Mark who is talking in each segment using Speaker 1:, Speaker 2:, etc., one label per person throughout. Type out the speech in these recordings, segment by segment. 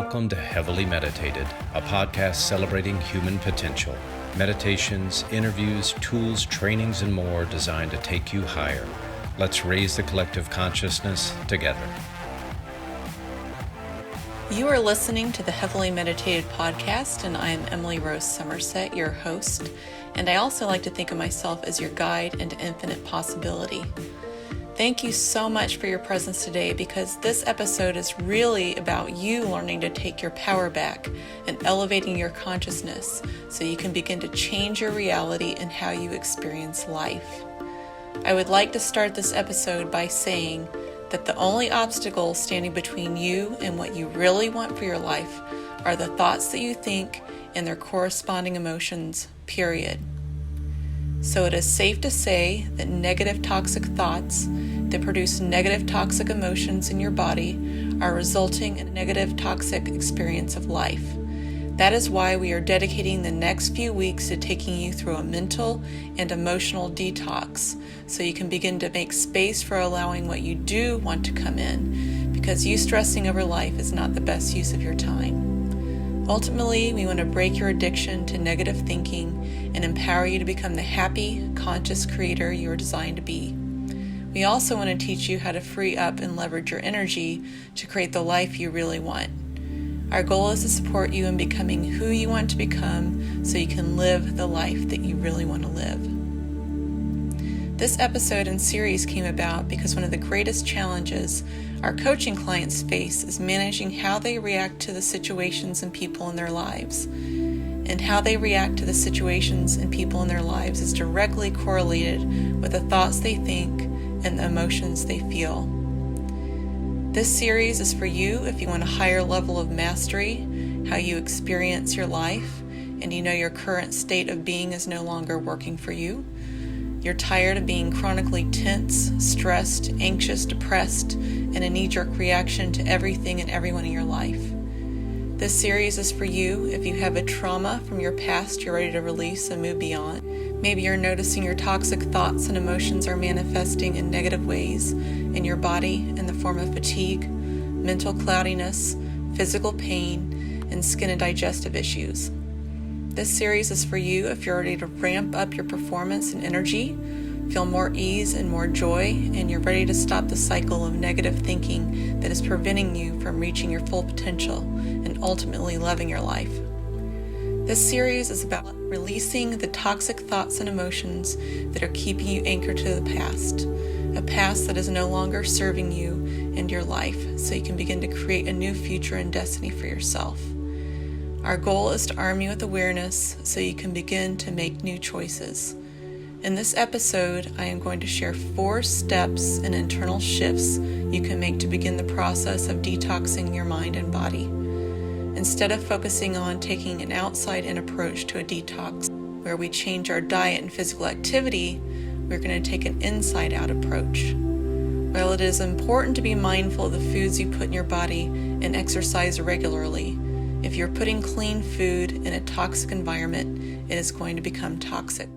Speaker 1: Welcome to Heavily Meditated, a podcast celebrating human potential. Meditations, interviews, tools, trainings, and more designed to take you higher. Let's raise the collective consciousness together.
Speaker 2: You are listening to the Heavily Meditated podcast, and I am Emily Rose Somerset, your host. And I also like to think of myself as your guide into infinite possibility. Thank you so much for your presence today, because this episode is really about you learning to take your power back and elevating your consciousness so you can begin to change your reality and how you experience life. I would like to start this episode by saying that the only obstacle standing between you and what you really want for your life are the thoughts that you think and their corresponding emotions, period. So it is safe to say that negative toxic thoughts that produce negative toxic emotions in your body are resulting in a negative toxic experience of life. That is why we are dedicating the next few weeks to taking you through a mental and emotional detox so you can begin to make space for allowing what you do want to come in, because you stressing over life is not the best use of your time. Ultimately, we want to break your addiction to negative thinking and empower you to become the happy, conscious creator you are designed to be. We also want to teach you how to free up and leverage your energy to create the life you really want. Our goal is to support you in becoming who you want to become so you can live the life that you really want to live. This episode and series came about because one of the greatest challenges our coaching clients face is managing how they react to the situations and people in their lives. And how they react to the situations and people in their lives is directly correlated with the thoughts they think and the emotions they feel. This series is for you if you want a higher level of mastery, how you experience your life, and you know your current state of being is no longer working for you. You're tired of being chronically tense, stressed, anxious, depressed, and a knee-jerk reaction to everything and everyone in your life. This series is for you if you have a trauma from your past you're ready to release and move beyond. Maybe you're noticing your toxic thoughts and emotions are manifesting in negative ways in your body in the form of fatigue, mental cloudiness, physical pain, and skin and digestive issues. This series is for you if you're ready to ramp up your performance and energy, feel more ease and more joy, and you're ready to stop the cycle of negative thinking that is preventing you from reaching your full potential and ultimately loving your life. This series is about releasing the toxic thoughts and emotions that are keeping you anchored to the past, a past that is no longer serving you and your life, so you can begin to create a new future and destiny for yourself. Our goal is to arm you with awareness so you can begin to make new choices. In this episode, I am going to share 4 steps and internal shifts you can make to begin the process of detoxing your mind and body. Instead of focusing on taking an outside-in approach to a detox, where we change our diet and physical activity, we're going to take an inside-out approach. While it is important to be mindful of the foods you put in your body and exercise regularly, if you're putting clean food in a toxic environment, it is going to become toxic.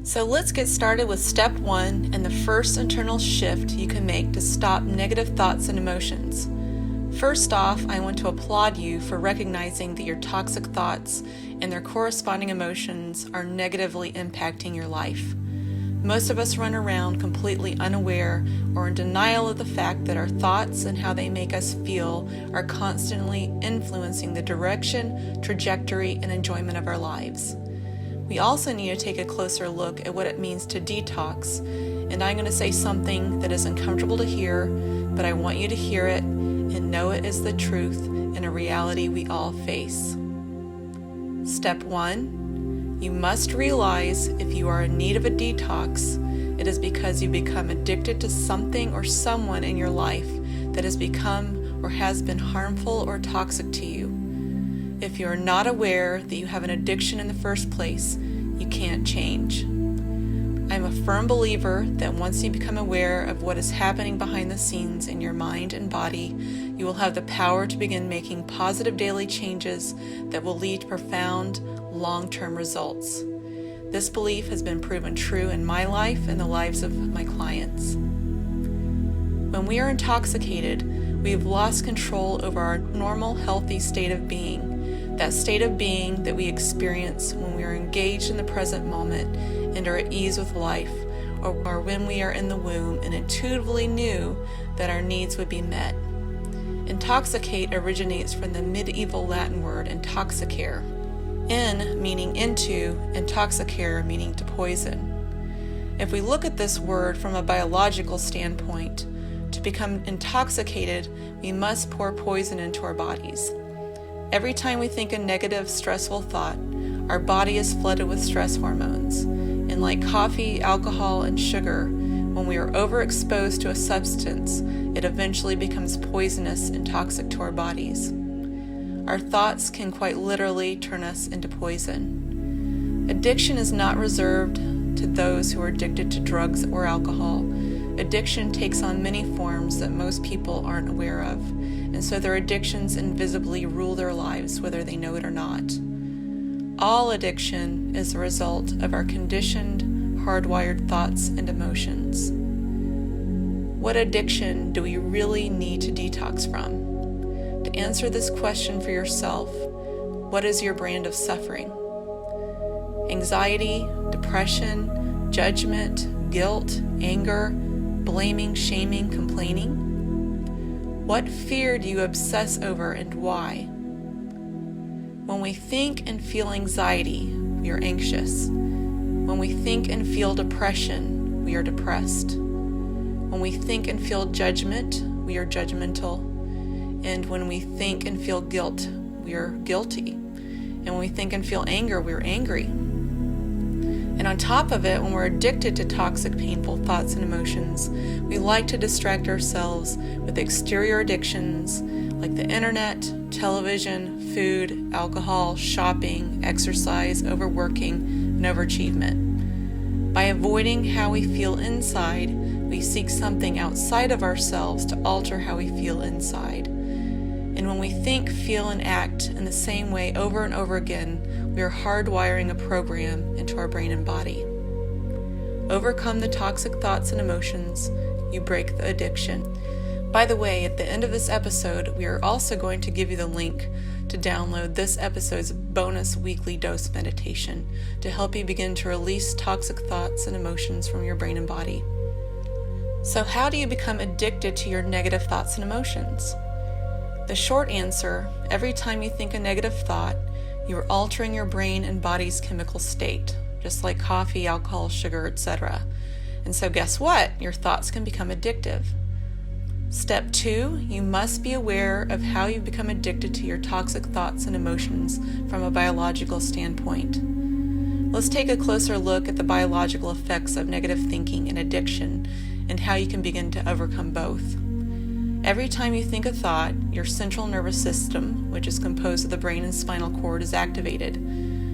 Speaker 2: So let's get started with step 1 and the first internal shift you can make to stop negative thoughts and emotions. First off, I want to applaud you for recognizing that your toxic thoughts and their corresponding emotions are negatively impacting your life. Most of us run around completely unaware or in denial of the fact that our thoughts and how they make us feel are constantly influencing the direction, trajectory, and enjoyment of our lives. We also need to take a closer look at what it means to detox, and I'm going to say something that is uncomfortable to hear, but I want you to hear it and know it is the truth and a reality we all face. Step 1. You must realize if you are in need of a detox, it is because you become addicted to something or someone in your life that has become or has been harmful or toxic to you. If you are not aware that you have an addiction in the first place, you can't change. I'm a firm believer that once you become aware of what is happening behind the scenes in your mind and body, you will have the power to begin making positive daily changes that will lead to profound, long-term results. This belief has been proven true in my life and the lives of my clients. When we are intoxicated, we've lost control over our normal, healthy state of being, that state of being that we experience when we are engaged in the present moment and are at ease with life, or when we are in the womb and intuitively knew that our needs would be met. Intoxicate originates from the medieval Latin word intoxicare, in meaning into, intoxicare meaning to poison. If we look at this word from a biological standpoint, to become intoxicated, we must pour poison into our bodies. Every time we think a negative, stressful thought, our body is flooded with stress hormones. And like coffee, alcohol, and sugar, when we are overexposed to a substance, it eventually becomes poisonous and toxic to our bodies. Our thoughts can quite literally turn us into poison. Addiction is not reserved to those who are addicted to drugs or alcohol. Addiction takes on many forms that most people aren't aware of, and so their addictions invisibly rule their lives whether they know it or not. All addiction is the result of our conditioned, hardwired thoughts and emotions. What addiction do we really need to detox from? To answer this question for yourself, what is your brand of suffering? Anxiety, depression, judgment, guilt, anger, blaming, shaming, complaining? What fear do you obsess over and why? When we think and feel anxiety, we are anxious. When we think and feel depression, we are depressed. When we think and feel judgment, we are judgmental. And when we think and feel guilt, we are guilty. And when we think and feel anger, we are angry. And on top of it, when we're addicted to toxic, painful thoughts and emotions, we like to distract ourselves with exterior addictions like the internet, television, food, alcohol, shopping, exercise, overworking, and overachievement. By avoiding how we feel inside, we seek something outside of ourselves to alter how we feel inside. And when we think, feel, and act in the same way over and over again, we are hardwiring a program into our brain and body. Overcome the toxic thoughts and emotions, you break the addiction. By the way, at the end of this episode, we are also going to give you the link to download this episode's bonus weekly dose meditation to help you begin to release toxic thoughts and emotions from your brain and body. So how do you become addicted to your negative thoughts and emotions? The short answer, every time you think a negative thought, you are altering your brain and body's chemical state, just like coffee, alcohol, sugar, etc. And so guess what? Your thoughts can become addictive. Step 2, you must be aware of how you become addicted to your toxic thoughts and emotions from a biological standpoint. Let's take a closer look at the biological effects of negative thinking and addiction and how you can begin to overcome both. Every time you think a thought, your central nervous system, which is composed of the brain and spinal cord, is activated.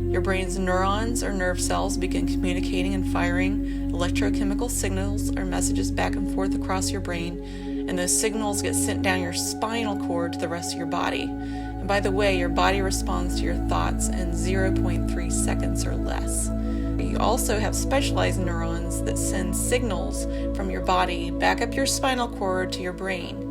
Speaker 2: Your brain's neurons or nerve cells begin communicating and firing electrochemical signals or messages back and forth across your brain, and those signals get sent down your spinal cord to the rest of your body. And by the way, your body responds to your thoughts in 0.3 seconds or less. You also have specialized neurons that send signals from your body back up your spinal cord to your brain.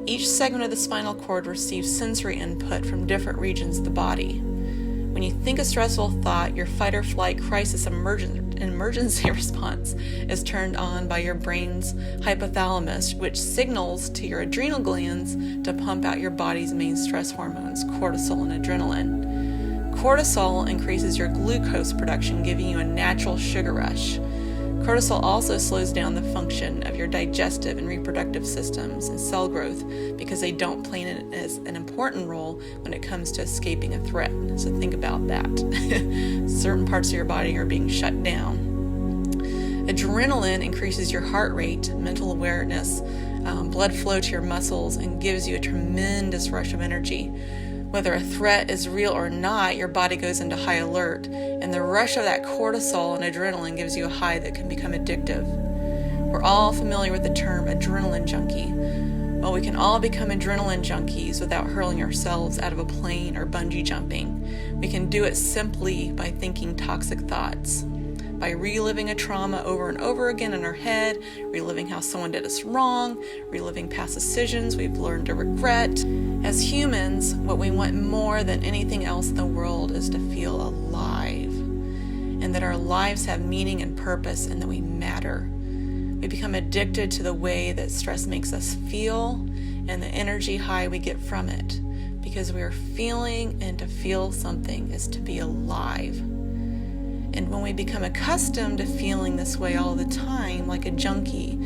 Speaker 2: Each segment of the spinal cord receives sensory input from different regions of the body. When you think a stressful thought, your fight or flight crisis emergency response is turned on by your brain's hypothalamus, which signals to your adrenal glands to pump out your body's main stress hormones, cortisol and adrenaline. Cortisol increases your glucose production, giving you a natural sugar rush. Cortisol also slows down the function of your digestive and reproductive systems and cell growth because they don't play an important role when it comes to escaping a threat. So think about that. Certain parts of your body are being shut down. Adrenaline increases your heart rate, mental awareness, blood flow to your muscles, and gives you a tremendous rush of energy. Whether a threat is real or not, your body goes into high alert, and the rush of that cortisol and adrenaline gives you a high that can become addictive. We're all familiar with the term adrenaline junkie. Well, we can all become adrenaline junkies without hurling ourselves out of a plane or bungee jumping. We can do it simply by thinking toxic thoughts. by reliving a trauma over and over again in our head, reliving how someone did us wrong, reliving past decisions we've learned to regret. As humans, what we want more than anything else in the world is to feel alive, and that our lives have meaning and purpose, and that we matter. We become addicted to the way that stress makes us feel and the energy high we get from it, because we are feeling, and to feel something is to be alive. And when we become accustomed to feeling this way all the time, like a junkie,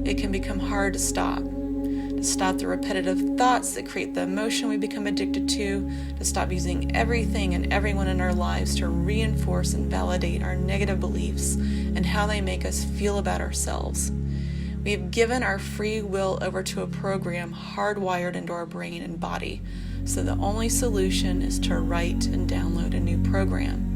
Speaker 2: it can become hard to stop the repetitive thoughts that create the emotion we become addicted to stop using everything and everyone in our lives to reinforce and validate our negative beliefs and how they make us feel about ourselves. We have given our free will over to a program hardwired into our brain and body, so the only solution is to write and download a new program.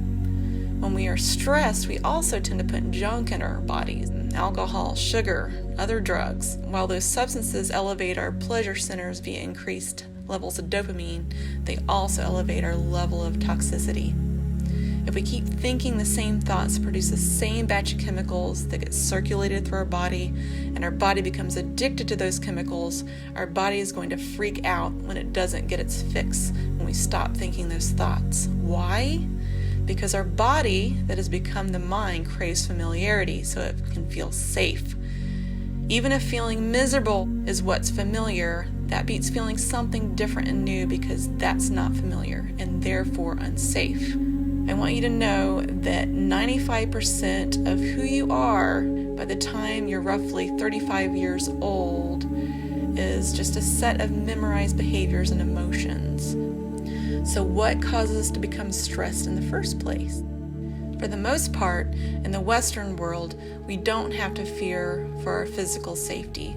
Speaker 2: When we are stressed, we also tend to put junk in our bodies: alcohol, sugar, other drugs. While those substances elevate our pleasure centers via increased levels of dopamine, they also elevate our level of toxicity. If we keep thinking the same thoughts produce the same batch of chemicals that get circulated through our body, and our body becomes addicted to those chemicals, our body is going to freak out when it doesn't get its fix when we stop thinking those thoughts. Why? Because our body, that has become the mind, craves familiarity so it can feel safe. Even if feeling miserable is what's familiar, that beats feeling something different and new, because that's not familiar and therefore unsafe. I want you to know that 95% of who you are by the time you're roughly 35 years old is just a set of memorized behaviors and emotions. So what causes us to become stressed in the first place? For the most part, in the Western world, we don't have to fear for our physical safety.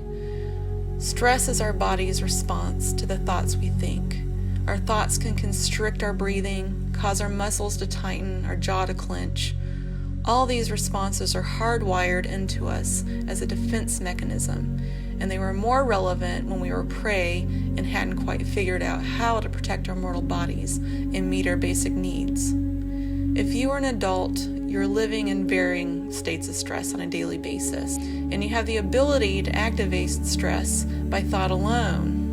Speaker 2: Stress is our body's response to the thoughts we think. Our thoughts can constrict our breathing, cause our muscles to tighten, our jaw to clench. All these responses are hardwired into us as a defense mechanism, and they were more relevant when we were prey and hadn't quite figured out how to protect our mortal bodies and meet our basic needs. If you are an adult, you're living in varying states of stress on a daily basis, and you have the ability to activate stress by thought alone.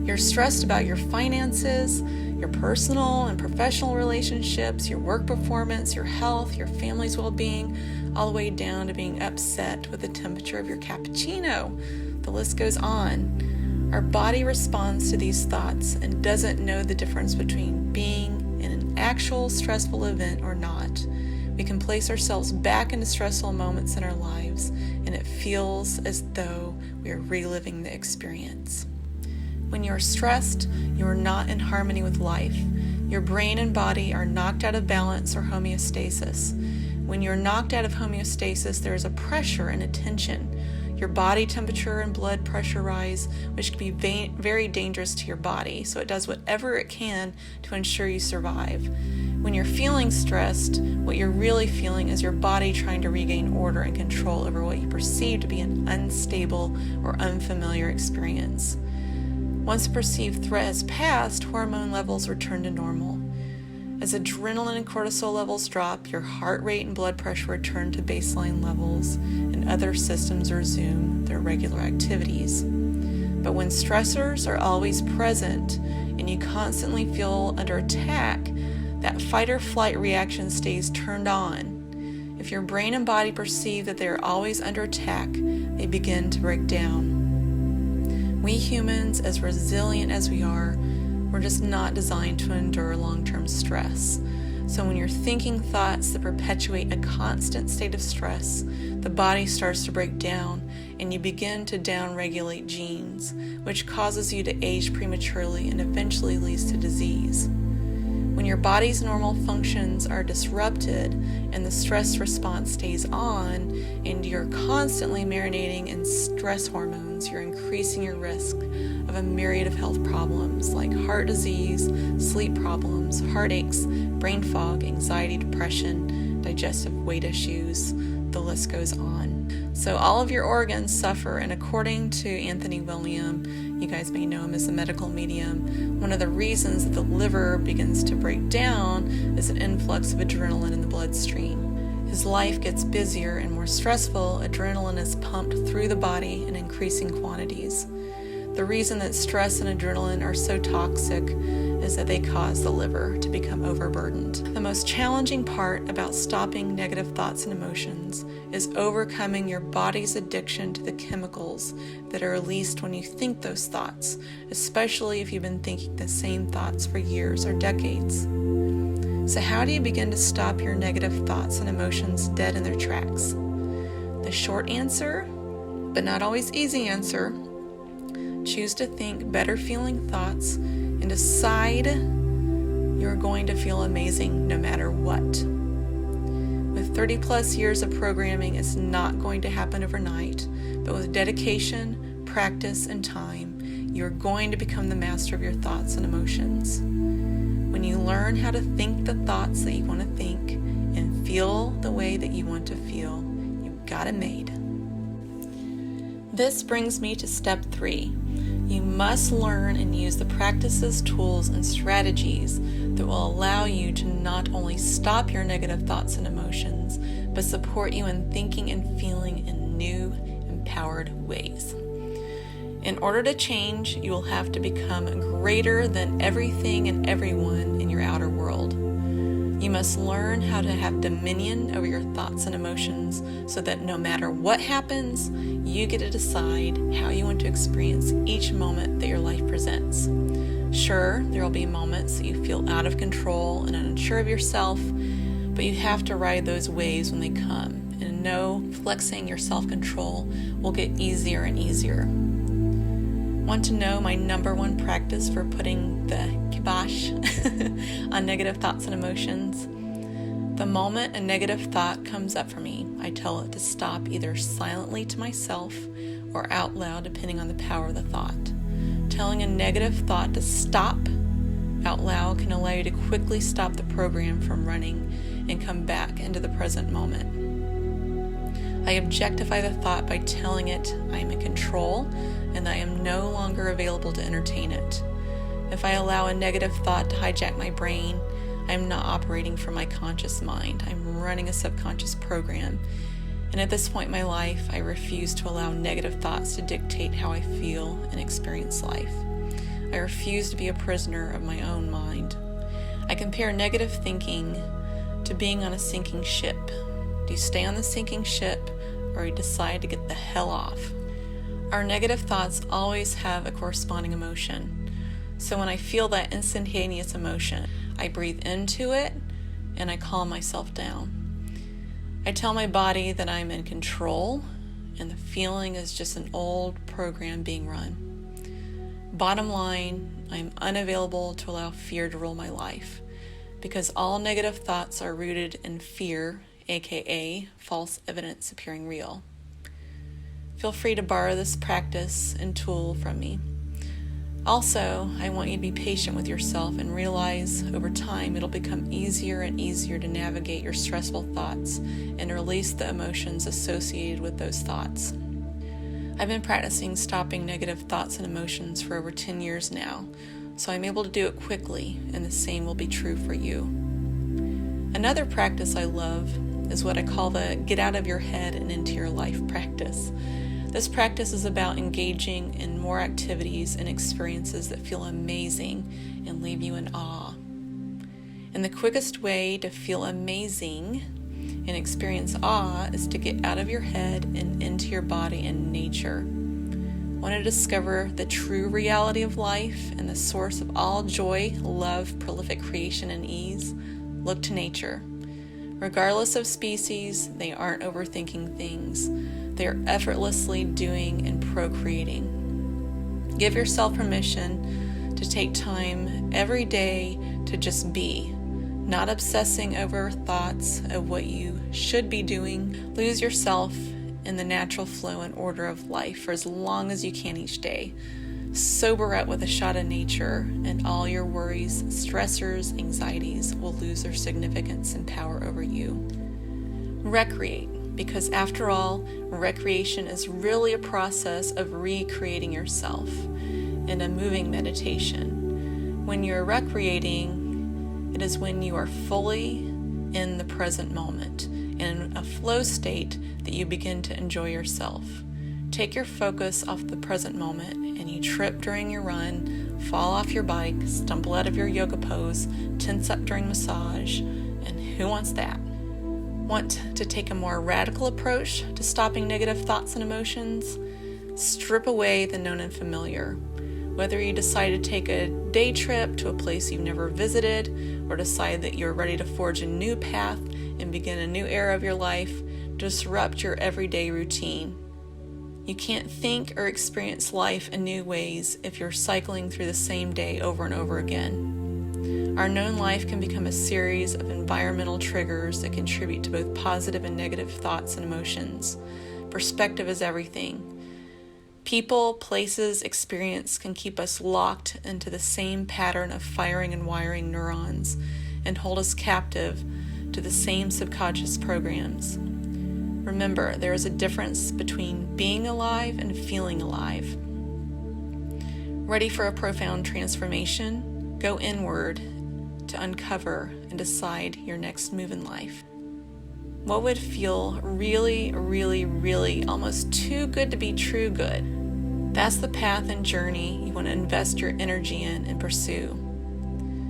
Speaker 2: You're stressed about your finances, your personal and professional relationships, your work performance, your health, your family's well-being, all the way down to being upset with the temperature of your cappuccino. The list goes on. Our body responds to these thoughts and doesn't know the difference between being in an actual stressful event or not. We can place ourselves back into stressful moments in our lives, and it feels as though we are reliving the experience. When you are stressed, you are not in harmony with life. Your brain and body are knocked out of balance or homeostasis. When you're knocked out of homeostasis, there is a pressure and a tension. Your body temperature and blood pressure rise, which can be very dangerous to your body, so it does whatever it can to ensure you survive. When you're feeling stressed, what you're really feeling is your body trying to regain order and control over what you perceive to be an unstable or unfamiliar experience. Once a perceived threat has passed, hormone levels return to normal. As adrenaline and cortisol levels drop, your heart rate and blood pressure return to baseline levels, and other systems resume their regular activities. But when stressors are always present and you constantly feel under attack, that fight or flight reaction stays turned on. If your brain and body perceive that they are always under attack, they begin to break down. We humans, as resilient as we are, we're just not designed to endure long-term stress. So when you're thinking thoughts that perpetuate a constant state of stress, the body starts to break down and you begin to downregulate genes, which causes you to age prematurely and eventually leads to disease. When your body's normal functions are disrupted and the stress response stays on, and you're constantly marinating in stress hormones, you're increasing your risk of a myriad of health problems like heart disease, sleep problems, heartaches, brain fog, anxiety, depression, digestive weight issues. The list goes on. So all of your organs suffer, and according to Anthony William, you guys may know him as a medical medium, one of the reasons that the liver begins to break down is an influx of adrenaline in the bloodstream. As life gets busier and more stressful, adrenaline is pumped through the body in increasing quantities. The reason that stress and adrenaline are so toxic is that they cause the liver to become overburdened. The most challenging part about stopping negative thoughts and emotions is overcoming your body's addiction to the chemicals that are released when you think those thoughts, especially if you've been thinking the same thoughts for years or decades. So how do you begin to stop your negative thoughts and emotions dead in their tracks? The short answer, but not always easy answer: choose to think better feeling thoughts and decide you're going to feel amazing no matter what. With 30 plus years of programming, it's not going to happen overnight, but with dedication, practice, and time, you're going to become the master of your thoughts and emotions. When you learn how to think the thoughts that you want to think and feel the way that you want to feel, you've got it made. This brings me to step 3. You must learn and use the practices, tools, and strategies that will allow you to not only stop your negative thoughts and emotions, but support you in thinking and feeling in new, empowered ways. In order to change, you will have to become greater than everything and everyone in your outer world. You must learn how to have dominion over your thoughts and emotions so that no matter what happens, you get to decide how you want to experience each moment that your life presents. Sure, there will be moments that you feel out of control and unsure of yourself, but you have to ride those waves when they come, and know flexing your self-control will get easier and easier. Want to know my number one practice for putting the kibosh on negative thoughts and emotions? The moment a negative thought comes up for me, I tell it to stop either silently to myself or out loud, depending on the power of the thought. Telling a negative thought to stop out loud can allow you to quickly stop the program from running and come back into the present moment. I objectify the thought by telling it I am in control and I am no longer available to entertain it. If I allow a negative thought to hijack my brain, I am not operating from my conscious mind. I'm running a subconscious program. And at this point in my life, I refuse to allow negative thoughts to dictate how I feel and experience life. I refuse to be a prisoner of my own mind. I compare negative thinking to being on a sinking ship. Do you stay on the sinking ship or you decide to get the hell off? Our negative thoughts always have a corresponding emotion. So when I feel that instantaneous emotion, I breathe into it and I calm myself down. I tell my body that I'm in control and the feeling is just an old program being run. Bottom line, I'm unavailable to allow fear to rule my life because all negative thoughts are rooted in fear, aka false evidence appearing real. Feel free to borrow this practice and tool from me. Also, I want you to be patient with yourself and realize over time it'll become easier and easier to navigate your stressful thoughts and release the emotions associated with those thoughts. I've been practicing stopping negative thoughts and emotions for over 10 years now, so I'm able to do it quickly, and the same will be true for you. Another practice I love is what I call the get out of your head and into your life practice. This practice is about engaging in more activities and experiences that feel amazing and leave you in awe. And the quickest way to feel amazing and experience awe is to get out of your head and into your body and nature. Want to discover the true reality of life and the source of all joy, love, prolific creation, and ease? Look to nature. Regardless of species, they aren't overthinking things. They are effortlessly doing and procreating. Give yourself permission to take time every day to just be, not obsessing over thoughts of what you should be doing. Lose yourself in the natural flow and order of life for as long as you can each day. Sober up with a shot of nature, and all your worries, stressors, anxieties will lose their significance and power over you. Recreate, because after all, recreation is really a process of recreating yourself in a moving meditation. When you're recreating, it is when you are fully in the present moment, and in a flow state that you begin to enjoy yourself. Take your focus off the present moment and you trip during your run, fall off your bike, stumble out of your yoga pose, tense up during massage, and who wants that? Want to take a more radical approach to stopping negative thoughts and emotions? Strip away the known and familiar. Whether you decide to take a day trip to a place you've never visited, or decide that you're ready to forge a new path and begin a new era of your life, disrupt your everyday routine. You can't think or experience life in new ways if you're cycling through the same day over and over again. Our known life can become a series of environmental triggers that contribute to both positive and negative thoughts and emotions. Perspective is everything. People, places, experience can keep us locked into the same pattern of firing and wiring neurons and hold us captive to the same subconscious programs. Remember, there is a difference between being alive and feeling alive. Ready for a profound transformation? Go inward to uncover and decide your next move in life. What would feel really, really, really almost too good to be true good? That's the path and journey you want to invest your energy in and pursue.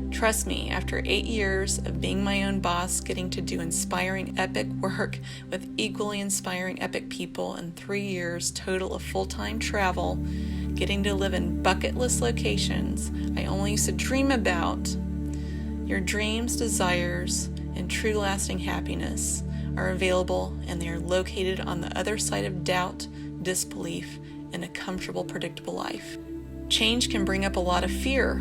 Speaker 2: Trust me, after 8 years of being my own boss, getting to do inspiring epic work with equally inspiring epic people, and 3 years total of full-time travel, getting to live in bucket list locations I only used to dream about, your dreams, desires, and true lasting happiness are available, and they are located on the other side of doubt, disbelief, and a comfortable, predictable life. Change can bring up a lot of fear,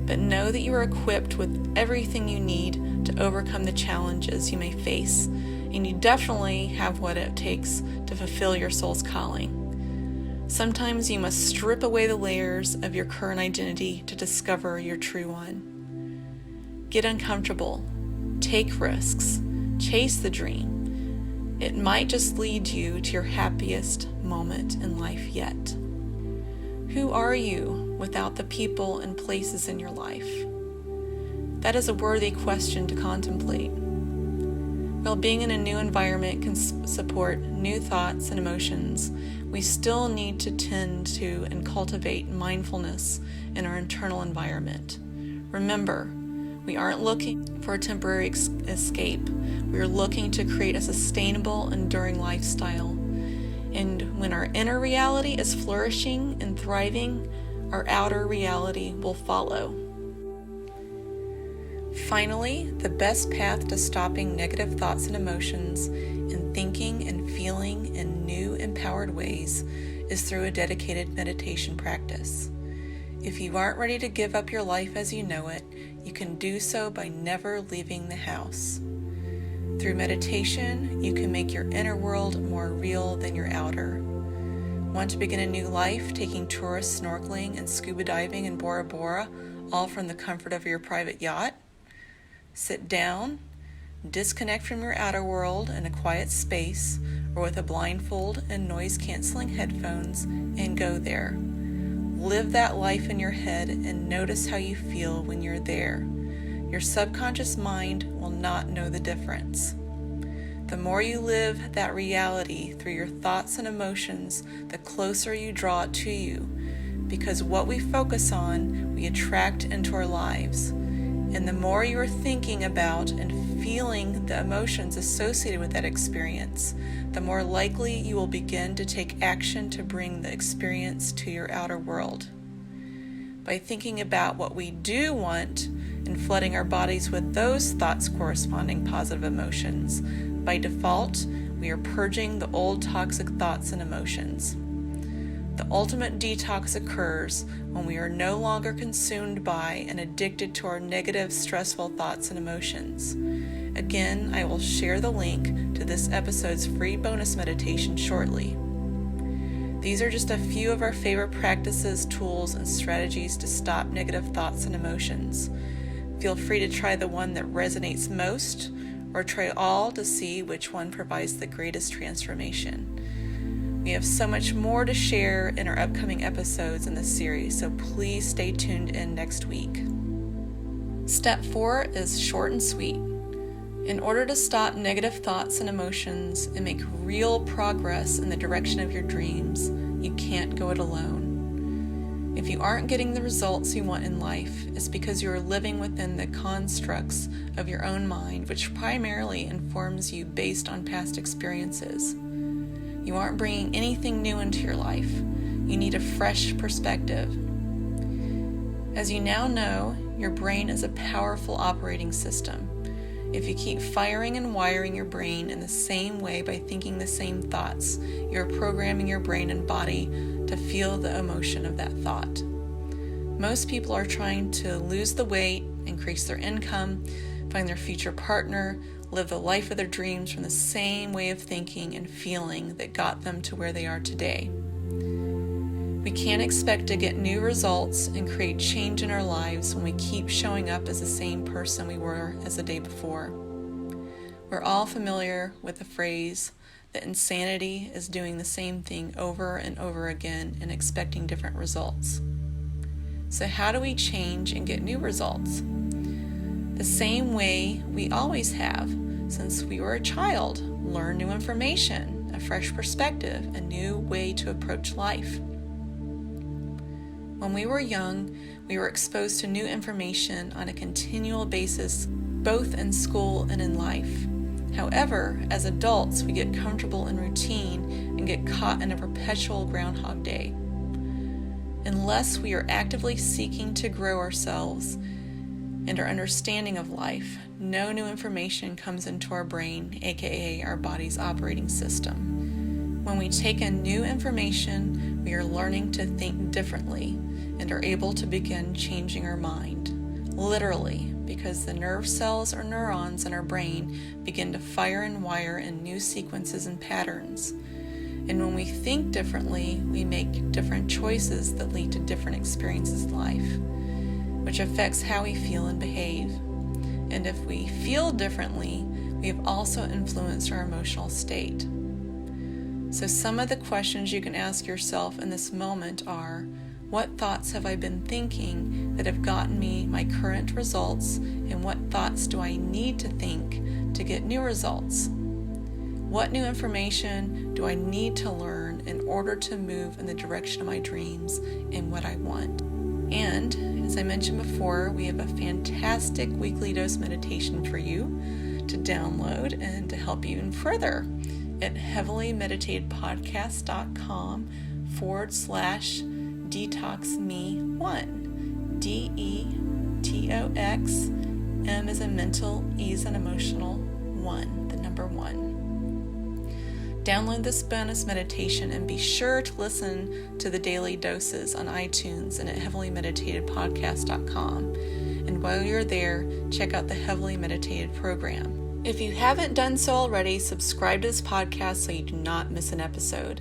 Speaker 2: but know that you are equipped with everything you need to overcome the challenges you may face, and you definitely have what it takes to fulfill your soul's calling. Sometimes you must strip away the layers of your current identity to discover your true one. Get uncomfortable, take risks, chase the dream. It might just lead you to your happiest moment in life yet. Who are you without the people and places in your life? That is a worthy question to contemplate. While being in a new environment can support new thoughts and emotions, we still need to tend to and cultivate mindfulness in our internal environment. Remember, we aren't looking for a temporary escape. We are looking to create a sustainable, enduring lifestyle. And when our inner reality is flourishing and thriving, our outer reality will follow. Finally, the best path to stopping negative thoughts and emotions and thinking and feeling in new, empowered ways is through a dedicated meditation practice. If you aren't ready to give up your life as you know it, you can do so by never leaving the house. Through meditation, you can make your inner world more real than your outer. Want to begin a new life, taking tourists snorkeling and scuba diving in Bora Bora, all from the comfort of your private yacht? Sit down, disconnect from your outer world in a quiet space or with a blindfold and noise-canceling headphones, and go there. Live that life in your head and notice how you feel when you're there. Your subconscious mind will not know the difference. The more you live that reality through your thoughts and emotions, the closer you draw it to you, because what we focus on, we attract into our lives. And the more you are thinking about and feeling the emotions associated with that experience, the more likely you will begin to take action to bring the experience to your outer world. By thinking about what we do want and flooding our bodies with those thoughts corresponding positive emotions, by default, we are purging the old toxic thoughts and emotions. The ultimate detox occurs when we are no longer consumed by and addicted to our negative, stressful thoughts and emotions. Again, I will share the link to this episode's free bonus meditation shortly. These are just a few of our favorite practices, tools, and strategies to stop negative thoughts and emotions. Feel free to try the one that resonates most, or try all to see which one provides the greatest transformation. We have so much more to share in our upcoming episodes in this series, so please stay tuned in next week. Step 4 is short and sweet. In order to stop negative thoughts and emotions and make real progress in the direction of your dreams, you can't go it alone. If you aren't getting the results you want in life, it's because you are living within the constructs of your own mind, which primarily informs you based on past experiences. You aren't bringing anything new into your life. You need a fresh perspective. As you now know, your brain is a powerful operating system. If you keep firing and wiring your brain in the same way by thinking the same thoughts, you're programming your brain and body to feel the emotion of that thought. Most people are trying to lose the weight, increase their income, find their future partner, live the life of their dreams from the same way of thinking and feeling that got them to where they are today. We can't expect to get new results and create change in our lives when we keep showing up as the same person we were as the day before. We're all familiar with the phrase that insanity is doing the same thing over and over again and expecting different results. So how do we change and get new results? The same way we always have since we were a child. Learn new information, a fresh perspective, a new way to approach life. When we were young, we were exposed to new information on a continual basis, both in school and in life. However, as adults, we get comfortable in routine and get caught in a perpetual Groundhog Day. Unless we are actively seeking to grow ourselves and our understanding of life, no new information comes into our brain, aka our body's operating system. When we take in new information, we are learning to think differently and are able to begin changing our mind. Literally, because the nerve cells or neurons in our brain begin to fire and wire in new sequences and patterns. And when we think differently, we make different choices that lead to different experiences in life, which affects how we feel and behave. And if we feel differently, we have also influenced our emotional state. So some of the questions you can ask yourself in this moment are, what thoughts have I been thinking that have gotten me my current results, and what thoughts do I need to think to get new results? What new information do I need to learn in order to move in the direction of my dreams and what I want? And as I mentioned before, we have a fantastic weekly dose meditation for you to download and to help you even further at heavily-meditated-podcast.com/detoxme1. DETOX, M as in mental, E as in emotional, 1, the number 1. Download this bonus meditation and be sure to listen to the daily doses on iTunes and at heavily-meditated-podcast.com. And while you're there, check out the Heavily Meditated program. If you haven't done so already, subscribe to this podcast so you do not miss an episode.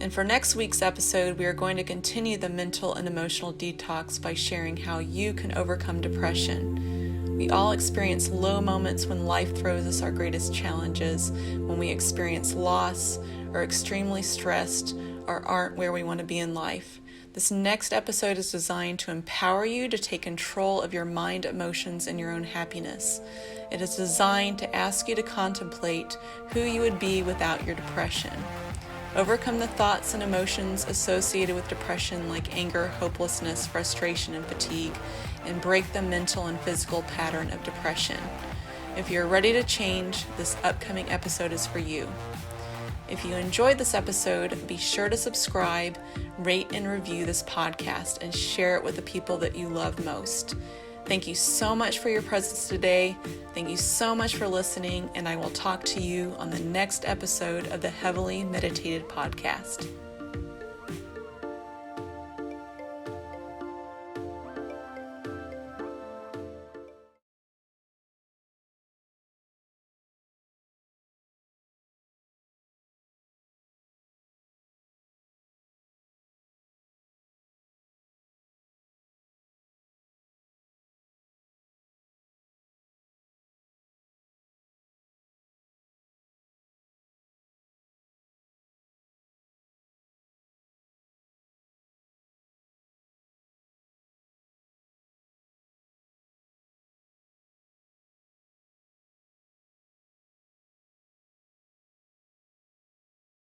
Speaker 2: And for next week's episode, we are going to continue the mental and emotional detox by sharing how you can overcome depression. We all experience low moments when life throws us our greatest challenges, when we experience loss, are extremely stressed, or aren't where we want to be in life. This next episode is designed to empower you to take control of your mind, emotions, and your own happiness. It is designed to ask you to contemplate who you would be without your depression. Overcome the thoughts and emotions associated with depression like anger, hopelessness, frustration, and fatigue, and break the mental and physical pattern of depression. If you're ready to change, this upcoming episode is for you. If you enjoyed this episode, be sure to subscribe, rate, and review this podcast, and share it with the people that you love most. Thank you so much for your presence today. Thank you so much for listening, and I will talk to you on the next episode of the Heavily Meditated Podcast.